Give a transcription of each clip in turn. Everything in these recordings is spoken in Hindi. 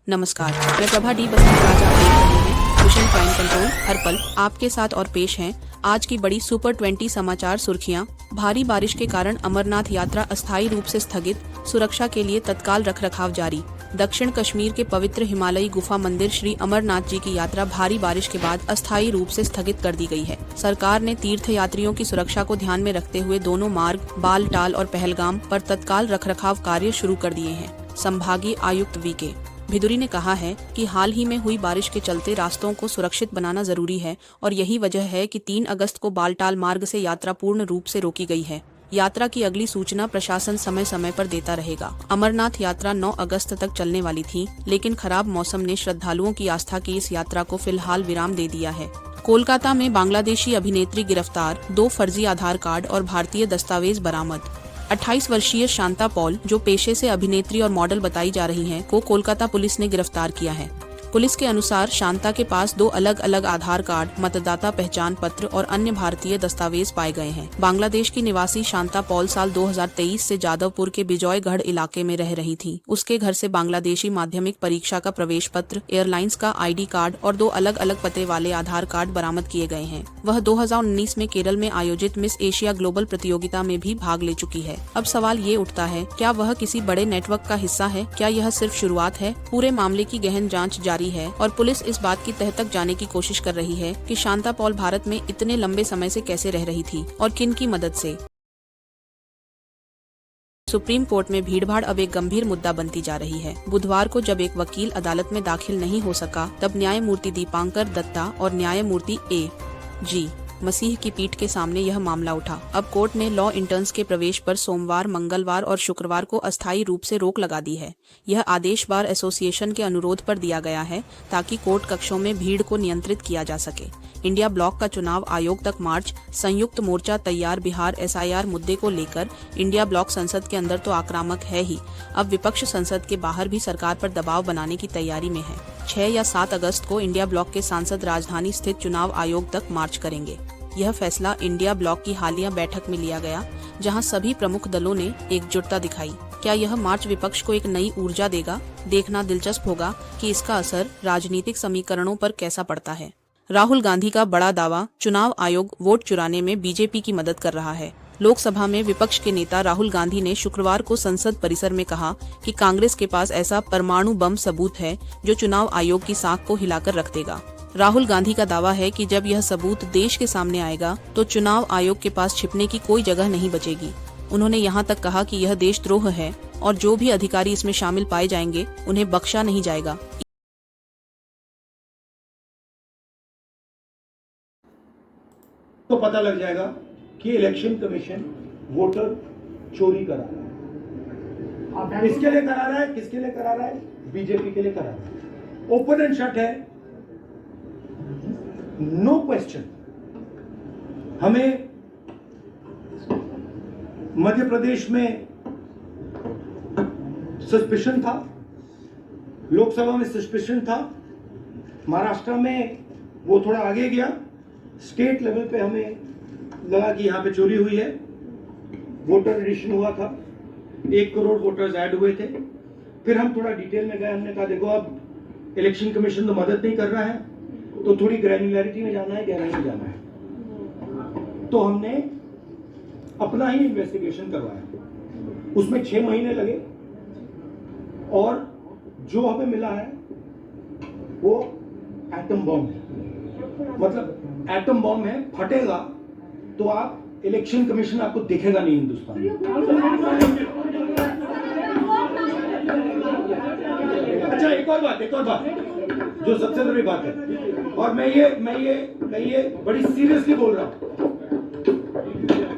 नमस्कार, मैं प्रभा डी बसंत राजा आप देख रहे हैं मिशन क्राइम कंट्रोल हर पल आपके साथ और पेश हैं आज की बड़ी सुपर 20 समाचार सुर्खियां। भारी बारिश के कारण अमरनाथ यात्रा अस्थायी रूप से स्थगित, सुरक्षा के लिए तत्काल रखरखाव जारी। दक्षिण कश्मीर के पवित्र हिमालयी गुफा मंदिर श्री अमरनाथ जी की यात्रा भारी बारिश के बाद अस्थायी रूप से स्थगित कर दी गई है। सरकार ने तीर्थ यात्रियों की सुरक्षा को ध्यान में रखते हुए दोनों मार्ग बालटाल और पहलगाम पर तत्काल रखरखाव कार्य शुरू कर दिए हैं। संभागीय आयुक्त वीके भिदुरी ने कहा है कि हाल ही में हुई बारिश के चलते रास्तों को सुरक्षित बनाना जरूरी है और यही वजह है कि 3 अगस्त को बालटाल मार्ग से यात्रा पूर्ण रूप से रोकी गई है। यात्रा की अगली सूचना प्रशासन समय समय पर देता रहेगा। अमरनाथ यात्रा 9 अगस्त तक चलने वाली थी, लेकिन खराब मौसम ने श्रद्धालुओं की आस्था की इस यात्रा को फिलहाल विराम दे दिया है। कोलकाता में बांग्लादेशी अभिनेत्री गिरफ्तार, 2 फर्जी आधार कार्ड और भारतीय दस्तावेज बरामद। 28 वर्षीय शांता पॉल, जो पेशे से अभिनेत्री और मॉडल बताई जा रही हैं, को कोलकाता पुलिस ने गिरफ्तार किया है। पुलिस के अनुसार शांता के पास 2 अलग अलग आधार कार्ड, मतदाता पहचान पत्र और अन्य भारतीय दस्तावेज पाए गए हैं। बांग्लादेश की निवासी शांता पॉल साल 2023 से जादवपुर के बिजॉयगढ़ इलाके में रह रही थी। उसके घर से बांग्लादेशी माध्यमिक परीक्षा का प्रवेश पत्र, एयरलाइंस का आईडी कार्ड और 2 अलग अलग पते वाले आधार कार्ड बरामद किए गए हैं। वह 2019 में केरल में आयोजित मिस एशिया ग्लोबल प्रतियोगिता में भी भाग ले चुकी है। अब सवाल ये उठता है, क्या वह किसी बड़े नेटवर्क का हिस्सा है? क्या यह सिर्फ शुरुआत है? पूरे मामले की गहन जांच जारी है और पुलिस इस बात की तह तक जाने की कोशिश कर रही है कि शांता पॉल भारत में इतने लंबे समय से कैसे रह रही थी और किन की मदद से। सुप्रीम कोर्ट में भीड़भाड़ अब एक गंभीर मुद्दा बनती जा रही है। बुधवार को जब एक वकील अदालत में दाखिल नहीं हो सका, तब न्यायमूर्ति दीपांकर दत्ता और न्यायमूर्ति ए.जी. मसीह की पीठ के सामने यह मामला उठा। अब कोर्ट ने लॉ इंटर्न्स के प्रवेश पर सोमवार, मंगलवार और शुक्रवार को अस्थायी रूप से रोक लगा दी है। यह आदेश बार एसोसिएशन के अनुरोध पर दिया गया है ताकि कोर्ट कक्षों में भीड़ को नियंत्रित किया जा सके। इंडिया ब्लॉक का चुनाव आयोग तक मार्च, संयुक्त मोर्चा तैयार बिहार एसआईआर मुद्दे को लेकर इंडिया ब्लॉक संसद के अंदर तो आक्रामक है ही, अब विपक्ष संसद के बाहर भी सरकार पर दबाव बनाने की तैयारी में है। 6 या 7 अगस्त को इंडिया ब्लॉक के सांसद राजधानी स्थित चुनाव आयोग तक मार्च करेंगे। यह फैसला इंडिया ब्लॉक की हालिया बैठक में लिया गया, जहां सभी प्रमुख दलों ने एकजुटता दिखाई। क्या यह मार्च विपक्ष को एक नई ऊर्जा देगा? देखना दिलचस्प होगा कि इसका असर राजनीतिक समीकरणों पर कैसा पड़ता है। राहुल गांधी का बड़ा दावा, चुनाव आयोग वोट चुराने में बीजेपी की मदद कर रहा है। लोकसभा में विपक्ष के नेता राहुल गांधी ने शुक्रवार को संसद परिसर में कहा कि कांग्रेस के पास ऐसा परमाणु बम सबूत है जो चुनाव आयोग की साख को हिलाकर रख देगा। राहुल गांधी का दावा है कि जब यह सबूत देश के सामने आएगा तो चुनाव आयोग के पास छिपने की कोई जगह नहीं बचेगी। उन्होंने यहां तक कहा कि यह देशद्रोह है और जो भी अधिकारी इसमें शामिल पाए जाएंगे उन्हें बख्शा नहीं जाएगा। तो पता लग जाएगा कि इलेक्शन कमीशन वोटर चोरी करा रहा है। किसके लिए करा रहा है? किसके लिए करा रहा है? बीजेपी के लिए करा रहा है। ओपन एंड शट है, नो क्वेश्चन। हमें मध्य प्रदेश में सस्पिशन था, लोकसभा में सस्पिशन था, महाराष्ट्र में वो थोड़ा आगे गया, स्टेट लेवल पे हमें लगा कि यहां पे चोरी हुई है। वोटर एडिशन हुआ था, 1 करोड़ वोटर्स ऐड हुए थे। फिर हम थोड़ा डिटेल में गए, हमने कहा देखो अब इलेक्शन कमीशन तो मदद नहीं कर रहा है, तो थोड़ी ग्रैन्युलैरिटी में जाना है, गहराई में जाना है। तो हमने अपना ही इन्वेस्टिगेशन करवाया। उसमें 6 महीने लगे और जो हमें मिला है वो एटम बॉम्ब है। मतलब एटम बॉम्ब है, फटेगा तो आप इलेक्शन कमीशन आपको दिखेगा नहीं हिंदुस्तान में। अच्छा, एक और बात जो सबसे जरूरी बात है, और मैं ये बड़ी सीरियसली बोल रहा हूं,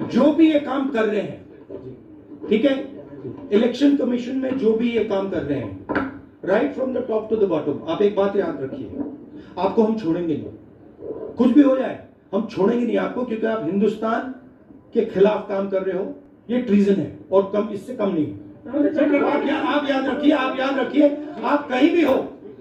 जो भी ये काम कर रहे हैं, ठीक है, इलेक्शन कमीशन में जो भी ये काम कर रहे हैं, right from the top to the bottom, आप एक बात याद रखिए, आपको हम छोड़ेंगे नहीं। कुछ भी हो जाए हम छोड़ेंगे नहीं आपको, क्योंकि आप हिंदुस्तान के खिलाफ काम कर रहे हो। ये ट्रीजन है और कम, इससे कम नहीं। आप याद रखिए, आप कहीं भी हो,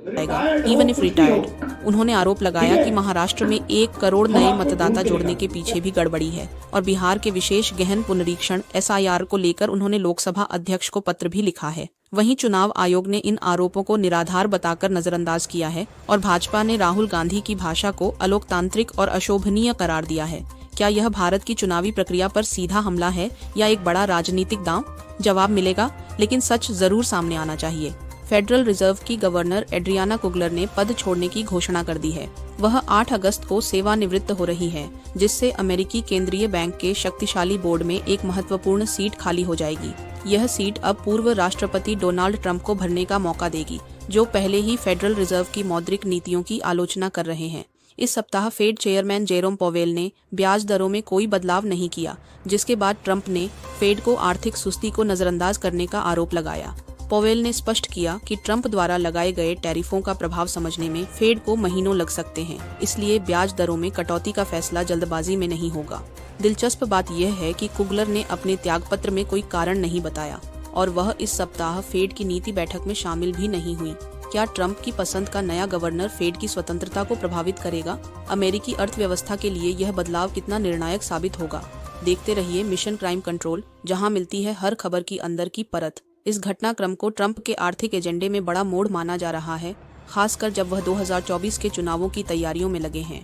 इवन इफ रिटायर्ड। उन्होंने आरोप लगाया कि महाराष्ट्र में 1 करोड़ नए मतदाता जोड़ने के पीछे भी गड़बड़ी है और बिहार के विशेष गहन पुनरीक्षण एसआईआर को लेकर उन्होंने लोकसभा अध्यक्ष को पत्र भी लिखा है। वहीं चुनाव आयोग ने इन आरोपों को निराधार बताकर नजरअंदाज किया है और भाजपा ने राहुल गांधी की भाषा को अलोकतांत्रिक और अशोभनीय करार दिया है। क्या यह भारत की चुनावी प्रक्रिया पर सीधा हमला है या एक बड़ा राजनीतिक दांव? जवाब मिलेगा, लेकिन सच जरूर सामने आना चाहिए। फेडरल रिजर्व की गवर्नर एड्रियाना कुगलर ने पद छोड़ने की घोषणा कर दी है। वह 8 अगस्त को सेवानिवृत्त हो रही है, जिससे अमेरिकी केंद्रीय बैंक के शक्तिशाली बोर्ड में एक महत्वपूर्ण सीट खाली हो जाएगी। यह सीट अब पूर्व राष्ट्रपति डोनाल्ड ट्रंप को भरने का मौका देगी, जो पहले ही फेडरल रिजर्व की मौद्रिक नीतियों की आलोचना कर रहे हैं। इस सप्ताह फेड चेयरमैन जेरोम पॉवेल ने ब्याज दरों में कोई बदलाव नहीं किया, जिसके बाद ट्रंप ने फेड को आर्थिक सुस्ती को नजरअंदाज करने का आरोप लगाया। पॉवेल ने स्पष्ट किया कि ट्रंप द्वारा लगाए गए टैरिफों का प्रभाव समझने में फेड को महीनों लग सकते हैं, इसलिए ब्याज दरों में कटौती का फैसला जल्दबाजी में नहीं होगा। दिलचस्प बात यह है कि कुगलर ने अपने त्यागपत्र में कोई कारण नहीं बताया और वह इस सप्ताह फेड की नीति बैठक में शामिल भी नहीं हुई। क्या ट्रंप की पसंद का नया गवर्नर फेड की स्वतंत्रता को प्रभावित करेगा? अमेरिकी अर्थव्यवस्था के लिए यह बदलाव कितना निर्णायक साबित होगा? देखते रहिए मिशन क्राइम कंट्रोल, जहां मिलती है हर खबर की अंदर की परत। इस घटनाक्रम को ट्रंप के आर्थिक एजेंडे में बड़ा मोड़ माना जा रहा है, खासकर जब वह 2024 के चुनावों की तैयारियों में लगे हैं।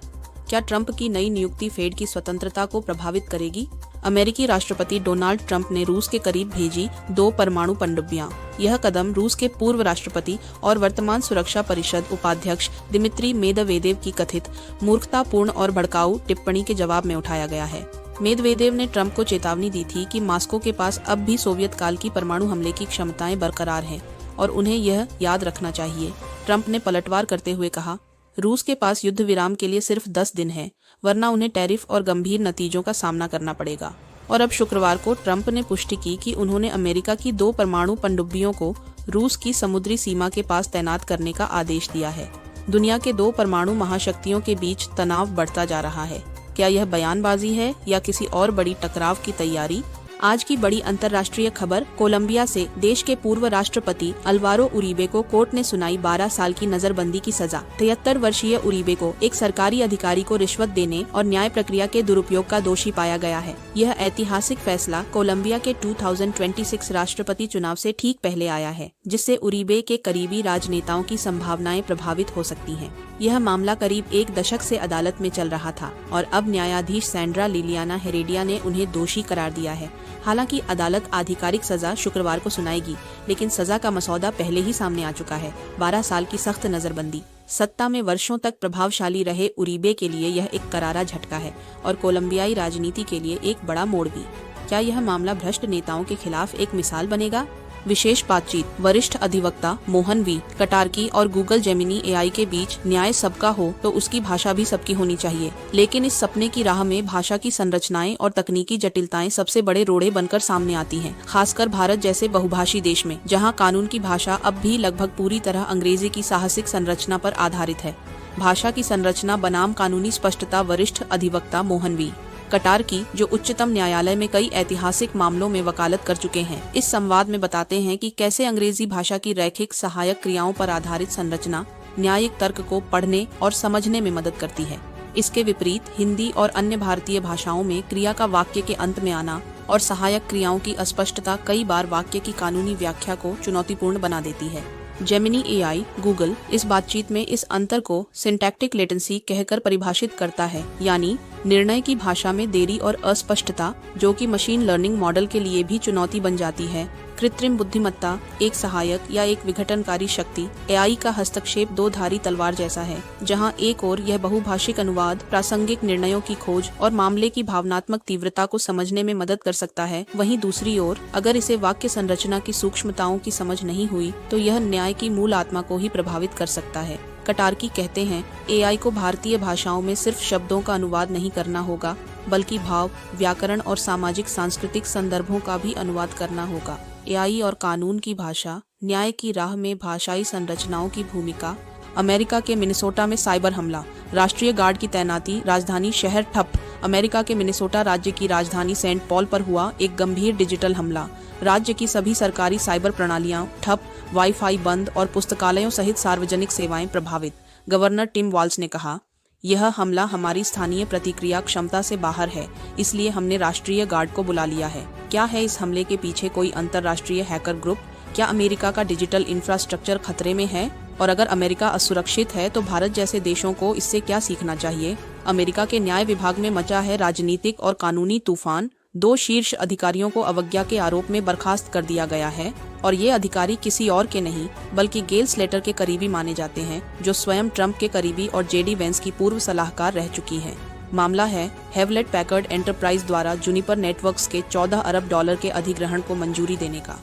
क्या ट्रंप की नई नियुक्ति फेड की स्वतंत्रता को प्रभावित करेगी? अमेरिकी राष्ट्रपति डोनाल्ड ट्रंप ने रूस के करीब भेजी 2 परमाणु पनडुब्बियां। यह कदम रूस के पूर्व राष्ट्रपति और वर्तमान सुरक्षा परिषद उपाध्यक्ष दिमित्री मेदवेदेव की कथित मूर्खतापूर्ण और भड़काऊ टिप्पणी के जवाब में उठाया गया है। मेदवेदेव ने ट्रंप को चेतावनी दी थी कि मॉस्को के पास अब भी सोवियत काल की परमाणु हमले की क्षमताएं बरकरार हैं और उन्हें यह याद रखना चाहिए। ट्रंप ने पलटवार करते हुए कहा, रूस के पास युद्ध विराम के लिए सिर्फ 10 दिन है, वरना उन्हें टैरिफ और गंभीर नतीजों का सामना करना पड़ेगा। और अब शुक्रवार को ट्रंप ने पुष्टि की कि उन्होंने अमेरिका की 2 परमाणु पनडुब्बियों को रूस की समुद्री सीमा के पास तैनात करने का आदेश दिया है। दुनिया के 2 परमाणु महाशक्तियों के बीच तनाव बढ़ता जा रहा है। क्या यह बयानबाजी है या किसी और बड़ी टकराव की तैयारी? आज की बड़ी अंतर्राष्ट्रीय खबर, कोलंबिया से देश के पूर्व राष्ट्रपति अल्वारो उरीबे को कोर्ट ने सुनाई 12 साल की नजरबंदी की सजा। 73 वर्षीय उरीबे को एक सरकारी अधिकारी को रिश्वत देने और न्याय प्रक्रिया के दुरुपयोग का दोषी पाया गया है। यह ऐतिहासिक फैसला कोलंबिया के 2026 राष्ट्रपति चुनाव से ठीक पहले आया है, जिससे उरीबे के करीबी राजनेताओं की संभावनाएं प्रभावित हो सकती हैं। यह मामला करीब 1 दशक से अदालत में चल रहा था और अब न्यायाधीश सैंड्रा लिलियाना हेरेडिया ने उन्हें दोषी करार दिया है। हालांकि अदालत आधिकारिक सजा शुक्रवार को सुनाएगी, लेकिन सजा का मसौदा पहले ही सामने आ चुका है। 12 साल की सख्त नजरबंदी। सत्ता में वर्षों तक प्रभावशाली रहे उरीबे के लिए यह एक करारा झटका है और कोलंबियाई राजनीति के लिए एक बड़ा मोड़ भी। क्या यह मामला भ्रष्ट नेताओं के खिलाफ एक मिसाल बनेगा? विशेष बातचीत, वरिष्ठ अधिवक्ता मोहन वी कटारकी और गूगल जेमिनी एआई के बीच न्याय सबका हो तो उसकी भाषा भी सबकी होनी चाहिए, लेकिन इस सपने की राह में भाषा की संरचनाएं और तकनीकी जटिलताएं सबसे बड़े रोड़े बनकर सामने आती हैं, खासकर भारत जैसे बहुभाषी देश में, जहां कानून की भाषा अब भी लगभग पूरी तरह अंग्रेजी की साहसिक संरचना पर आधारित है। भाषा की संरचना बनाम कानूनी स्पष्टता। वरिष्ठ अधिवक्ता मोहन वी कटारकी, जो उच्चतम न्यायालय में कई ऐतिहासिक मामलों में वकालत कर चुके हैं, इस संवाद में बताते हैं कि कैसे अंग्रेजी भाषा की रैखिक सहायक क्रियाओं पर आधारित संरचना न्यायिक तर्क को पढ़ने और समझने में मदद करती है। इसके विपरीत हिंदी और अन्य भारतीय भाषाओं में क्रिया का वाक्य के अंत में आना और सहायक क्रियाओं की अस्पष्टता कई बार वाक्य की कानूनी व्याख्या को चुनौतीपूर्ण बना देती है। जेमिनी एआई गूगल इस बातचीत में इस अंतर को सिंटैक्टिक लेटेंसी कहकर परिभाषित करता है, यानी निर्णय की भाषा में देरी और अस्पष्टता, जो कि मशीन लर्निंग मॉडल के लिए भी चुनौती बन जाती है। कृत्रिम बुद्धिमत्ता एक सहायक या एक विघटनकारी शक्ति। एआई का हस्तक्षेप 2 धारी तलवार जैसा है, जहां एक ओर यह बहुभाषिक अनुवाद, प्रासंगिक निर्णयों की खोज और मामले की भावनात्मक तीव्रता को समझने में मदद कर सकता है, वहीं दूसरी ओर अगर इसे वाक्य संरचना की सूक्ष्मताओं की समझ नहीं हुई तो यह न्याय की मूल आत्मा को ही प्रभावित कर सकता है। कटारकी कहते हैं, एआई को भारतीय भाषाओं में सिर्फ शब्दों का अनुवाद नहीं करना होगा, बल्कि भाव, व्याकरण और सामाजिक सांस्कृतिक संदर्भों का भी अनुवाद करना होगा। एआई और कानून की भाषा, न्याय की राह में भाषाई संरचनाओं की भूमिका। अमेरिका के मिनेसोटा में साइबर हमला, राष्ट्रीय गार्ड की तैनाती, राजधानी शहर ठप। अमेरिका के मिनेसोटा राज्य की राजधानी सेंट पॉल पर हुआ एक गंभीर डिजिटल हमला। राज्य की सभी सरकारी साइबर प्रणालियां ठप, वाईफाई बंद और पुस्तकालयों सहित सार्वजनिक सेवाएं प्रभावित। गवर्नर टिम वाल्स ने कहा, यह हमला हमारी स्थानीय प्रतिक्रिया क्षमता से बाहर है, इसलिए हमने राष्ट्रीय गार्ड को बुला लिया है। क्या है इस हमले के पीछे कोई अंतर्राष्ट्रीय हैकर ग्रुप? क्या अमेरिका का डिजिटल इंफ्रास्ट्रक्चर खतरे में है? और अगर अमेरिका असुरक्षित है तो भारत जैसे देशों को इससे क्या सीखना चाहिए? अमेरिका के न्याय विभाग में मचा है राजनीतिक और कानूनी तूफान। 2 शीर्ष अधिकारियों को अवज्ञा के आरोप में बर्खास्त कर दिया गया है और ये अधिकारी किसी और के नहीं बल्कि गेल स्लेटर के करीबी माने जाते हैं, जो स्वयं ट्रंप के करीबी और जेडी वेंस की पूर्व सलाहकार रह चुकी है। मामला है हेवलेट पैकर्ड एंटरप्राइज द्वारा जूनिपर नेटवर्क्स के $14 अरब के अधिग्रहण को मंजूरी देने का।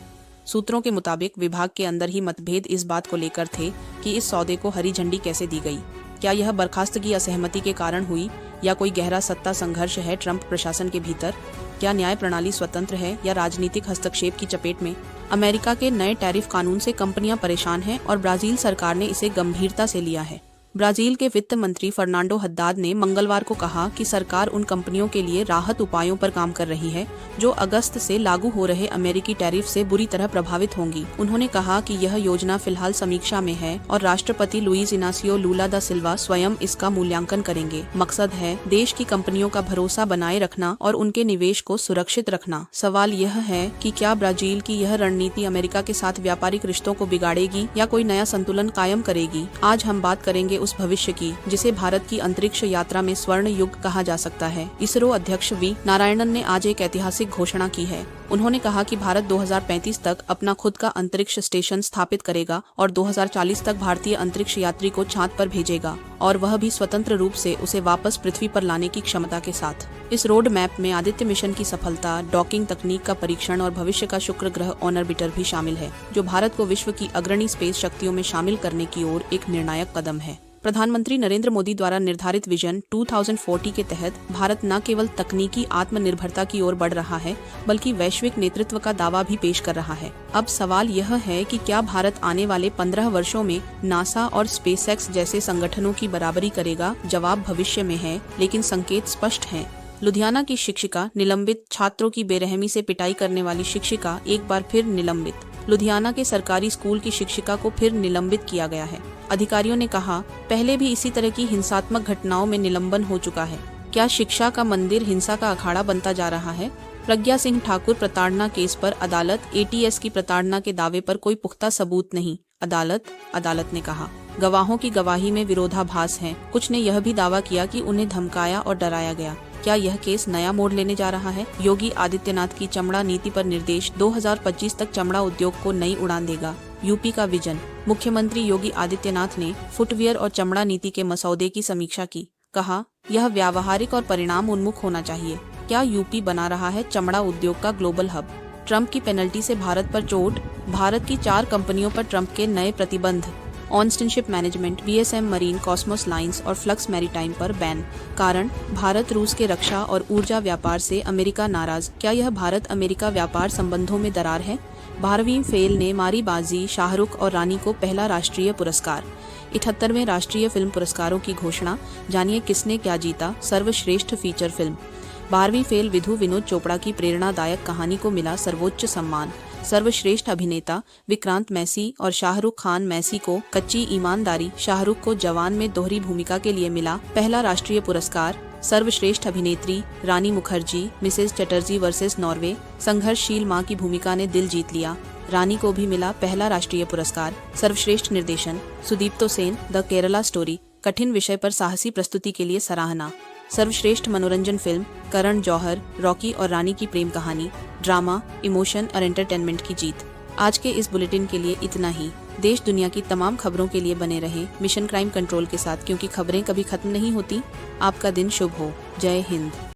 सूत्रों के मुताबिक विभाग के अंदर ही मतभेद इस बात को लेकर थे कि इस सौदे को हरी झंडी कैसे दी गई। क्या यह बर्खास्तगी असहमति के कारण हुई या कोई गहरा सत्ता संघर्ष है ट्रंप प्रशासन के भीतर? क्या न्याय प्रणाली स्वतंत्र है या राजनीतिक हस्तक्षेप की चपेट में? अमेरिका के नए टैरिफ कानून से कंपनियां परेशान हैं और ब्राजील सरकार ने इसे गंभीरता से लिया है। ब्राजील के वित्त मंत्री फर्नांडो हद्दाद ने मंगलवार को कहा कि सरकार उन कंपनियों के लिए राहत उपायों पर काम कर रही है जो अगस्त से लागू हो रहे अमेरिकी टैरिफ से बुरी तरह प्रभावित होंगी। उन्होंने कहा कि यह योजना फिलहाल समीक्षा में है और राष्ट्रपति लुइस इनासियो लूला दा सिल्वा स्वयं इसका मूल्यांकन करेंगे। मकसद है देश की कंपनियों का भरोसा बनाए रखना और उनके निवेश को सुरक्षित रखना। सवाल यह है कि क्या ब्राजील की यह रणनीति अमेरिका के साथ व्यापारिक रिश्तों को बिगाड़ेगी या कोई नया संतुलन कायम करेगी? आज हम बात करेंगे उस भविष्य की जिसे भारत की अंतरिक्ष यात्रा में स्वर्ण युग कहा जा सकता है। इसरो अध्यक्ष वी नारायणन ने आज एक ऐतिहासिक घोषणा की है। उन्होंने कहा कि भारत 2035 तक अपना खुद का अंतरिक्ष स्टेशन स्थापित करेगा और 2040 तक भारतीय अंतरिक्ष यात्री को चांद पर भेजेगा, और वह भी स्वतंत्र रूप से उसे वापस पृथ्वी पर लाने की क्षमता के साथ। इस रोड मैप में आदित्य मिशन की सफलता, डॉकिंग तकनीक का परीक्षण और भविष्य का शुक्र ग्रह ऑर्बिटर भी शामिल है, जो भारत को विश्व की अग्रणी स्पेस शक्तियों में शामिल करने की ओर एक निर्णायक कदम है। प्रधानमंत्री नरेंद्र मोदी द्वारा निर्धारित विजन 2040 के तहत भारत न केवल तकनीकी आत्मनिर्भरता की ओर बढ़ रहा है बल्कि वैश्विक नेतृत्व का दावा भी पेश कर रहा है। अब सवाल यह है कि क्या भारत आने वाले 15 वर्षों में नासा और स्पेसएक्स जैसे संगठनों की बराबरी करेगा? जवाब भविष्य में है, लेकिन संकेत स्पष्ट हैं। लुधियाना की शिक्षिका निलंबित, छात्रों की बेरहमी से पिटाई करने वाली शिक्षिका एक बार फिर निलंबित। लुधियाना के सरकारी स्कूल की शिक्षिका को फिर निलंबित किया गया है। अधिकारियों ने कहा, पहले भी इसी तरह की हिंसात्मक घटनाओं में निलंबन हो चुका है। क्या शिक्षा का मंदिर हिंसा का अखाड़ा बनता जा रहा है? प्रज्ञा सिंह ठाकुर प्रताड़ना केस पर अदालत, एटीएस की प्रताड़ना के दावे पर कोई पुख्ता सबूत नहीं। अदालत ने कहा, गवाहों की गवाही में विरोधाभास है। कुछ ने यह भी दावा किया कि उन्हें धमकाया और डराया गया। क्या यह केस नया मोड़ लेने जा रहा है? योगी आदित्यनाथ की चमड़ा नीति पर निर्देश 2025 तक चमड़ा उद्योग को नई उड़ान देगा। यूपी का विजन। मुख्यमंत्री योगी आदित्यनाथ ने फुटवियर और चमड़ा नीति के मसौदे की समीक्षा की। कहा, यह व्यावहारिक और परिणाम उन्मुख होना चाहिए। क्या यूपी बना रहा है चमड़ा उद्योग का ग्लोबल हब? ट्रंप की पेनल्टी से भारत पर चोट। भारत की 4 कंपनियों पर ट्रंप के नए प्रतिबंध। ऑनस्टिन ship management, BSM marine, Cosmos lines और फ्लक्स मैरीटाइम पर बैन। कारण, भारत रूस के रक्षा और ऊर्जा व्यापार से अमेरिका नाराज। क्या यह भारत अमेरिका व्यापार संबंधों में दरार है? 12वीं फेल ने मारी बाजी, शाहरुख और रानी को पहला राष्ट्रीय पुरस्कार। 78वें राष्ट्रीय फिल्म पुरस्कारों की घोषणा। जानिए किसने क्या जीता? सर्वश्रेष्ठ फीचर फिल्म। 12वीं फेल विधु विनोद चोपड़ा की प्रेरणादायक कहानी को मिला सर्वोच्च सम्मान। सर्वश्रेष्ठ अभिनेता विक्रांत मैसी और शाहरुख खान मैसी को कच्ची ईमानदारी, शाहरुख को जवान में दोहरी भूमिका के लिए मिला पहला राष्ट्रीय पुरस्कार। सर्वश्रेष्ठ अभिनेत्री Rani Mukherjee, Mrs Chatterjee versus Norway, संघर्षशील मां की भूमिका ने दिल जीत लिया। रानी को भी मिला पहला राष्ट्रीय पुरस्कार। सर्वश्रेष्ठ निर्देशन सुदीप्तो सेन, द केरला स्टोरी, कठिन विषय पर साहसी प्रस्तुति के लिए सराहना। सर्वश्रेष्ठ मनोरंजन फिल्म करण जौहर, रॉकी और रानी की प्रेम कहानी, ड्रामा, इमोशन और एंटरटेनमेंट की जीत। आज के इस बुलेटिन के लिए इतना ही। देश दुनिया की तमाम खबरों के लिए बने रहें मिशन क्राइम कंट्रोल के साथ, क्योंकि खबरें कभी खत्म नहीं होती। आपका दिन शुभ हो। जय हिंद।